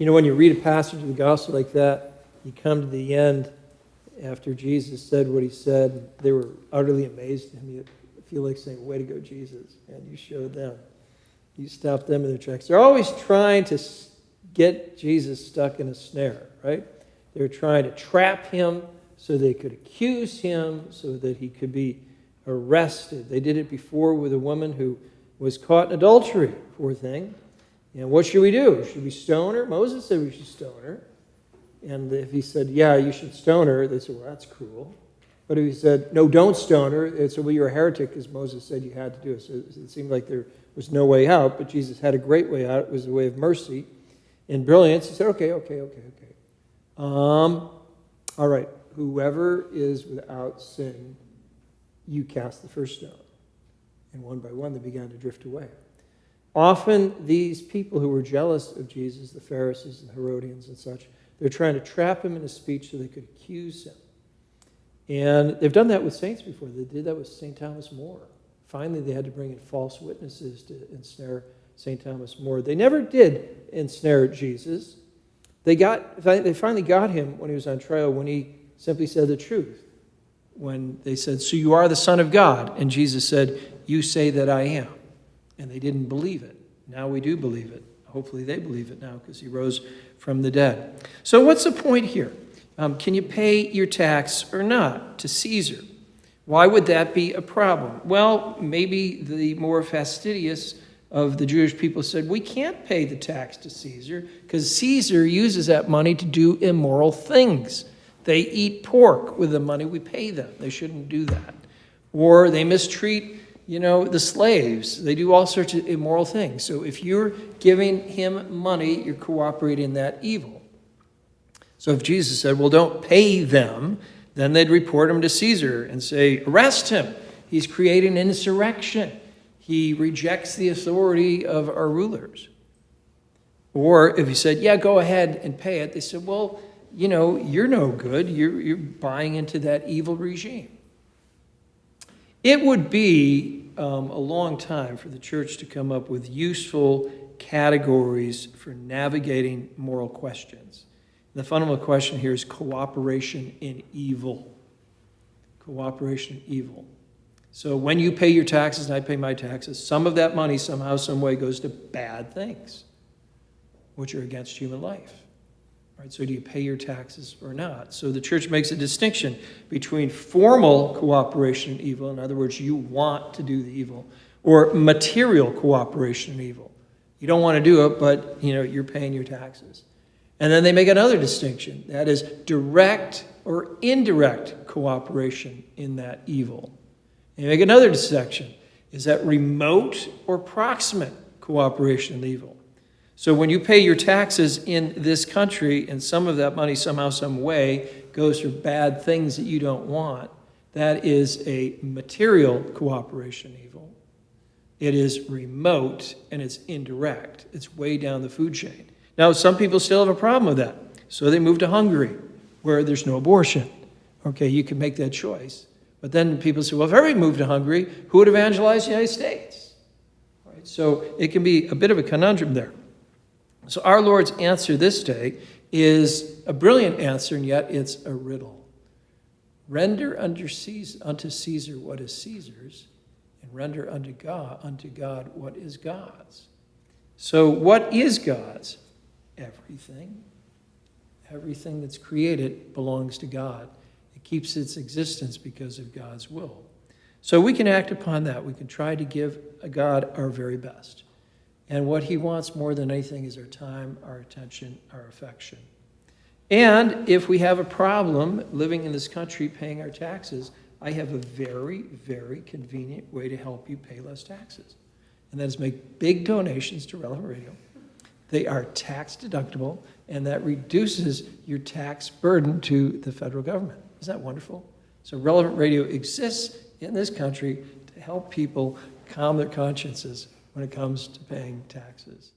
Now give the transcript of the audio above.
You know, when you read a passage of the gospel like that, you come to the end after Jesus said what he said. They were utterly amazed at him. You feel like saying, way to go, Jesus. And you showed them. You stopped them in their tracks. They're always trying to get Jesus stuck in a snare, right? They're trying to trap him so they could accuse him, so that he could be arrested. They did it before with a woman who was caught in adultery, poor thing. And what should we do? Should we stone her? Moses said we should stone her. And if he said, yeah, you should stone her, they said, well, that's cruel. But if he said, no, don't stone her, they said, well, you're a heretic, because Moses said you had to do it. So it seemed like there was no way out, but Jesus had a great way out. It was a way of mercy and brilliance. He said, okay. All right, whoever is without sin, you cast the first stone. And one by one, they began to drift away. Often, these people who were jealous of Jesus, the Pharisees and the Herodians and such, they're trying to trap him in a speech so they could accuse him. And they've done that with saints before. They did that with St. Thomas More. Finally, they had to bring in false witnesses to ensnare St. Thomas More. They never did ensnare Jesus. They finally got him when he was on trial, when he simply said the truth. When they said, so you are the Son of God. And Jesus said, you say that I am. And they didn't believe it. Now we do believe it. Hopefully they believe it now because he rose from the dead. So what's the point here? Can you pay your tax or not to Caesar? Why would that be a problem? Well, maybe the more fastidious of the Jewish people said, we can't pay the tax to Caesar because Caesar uses that money to do immoral things. They eat pork with the money we pay them. They shouldn't do that. Or they mistreat, the slaves. They do all sorts of immoral things. So if you're giving him money, you're cooperating in that evil. So if Jesus said, well, don't pay them, then they'd report him to Caesar and say, arrest him. He's creating an insurrection. He rejects the authority of our rulers. Or if he said, yeah, go ahead and pay it, they said, well, you're no good. You're buying into that evil regime. It would be a long time for the church to come up with useful categories for navigating moral questions. The fundamental question here is cooperation in evil. Cooperation in evil. So when you pay your taxes and I pay my taxes, some of that money somehow, some way goes to bad things, which are against human life. Right? So do you pay your taxes or not? So the church makes a distinction between formal cooperation in evil, in other words, you want to do the evil, or material cooperation in evil. You don't want to do it, but you're paying your taxes. And then they make another distinction, that is direct or indirect cooperation in that evil. And they make another distinction, is that remote or proximate cooperation in evil. So when you pay your taxes in this country and some of that money somehow, some way goes for bad things that you don't want, that is a material cooperation evil. It is remote and it's indirect. It's way down the food chain. Now, some people still have a problem with that. So they move to Hungary, where there's no abortion. Okay, you can make that choice. But then people say, well, if everybody moved to Hungary, who would evangelize the United States? Right? So it can be a bit of a conundrum there. So our Lord's answer this day is a brilliant answer, and yet it's a riddle. Render unto Caesar what is Caesar's, and render unto God what is God's. So what is God's? Everything. Everything that's created belongs to God. It keeps its existence because of God's will. So we can act upon that. We can try to give God our very best. And what he wants more than anything is our time, our attention, our affection. And if we have a problem living in this country paying our taxes, I have a very, very convenient way to help you pay less taxes. And that is make big donations to Relevant Radio. They are tax deductible, and that reduces your tax burden to the federal government. Isn't that wonderful? So Relevant Radio exists in this country to help people calm their consciences when it comes to paying taxes.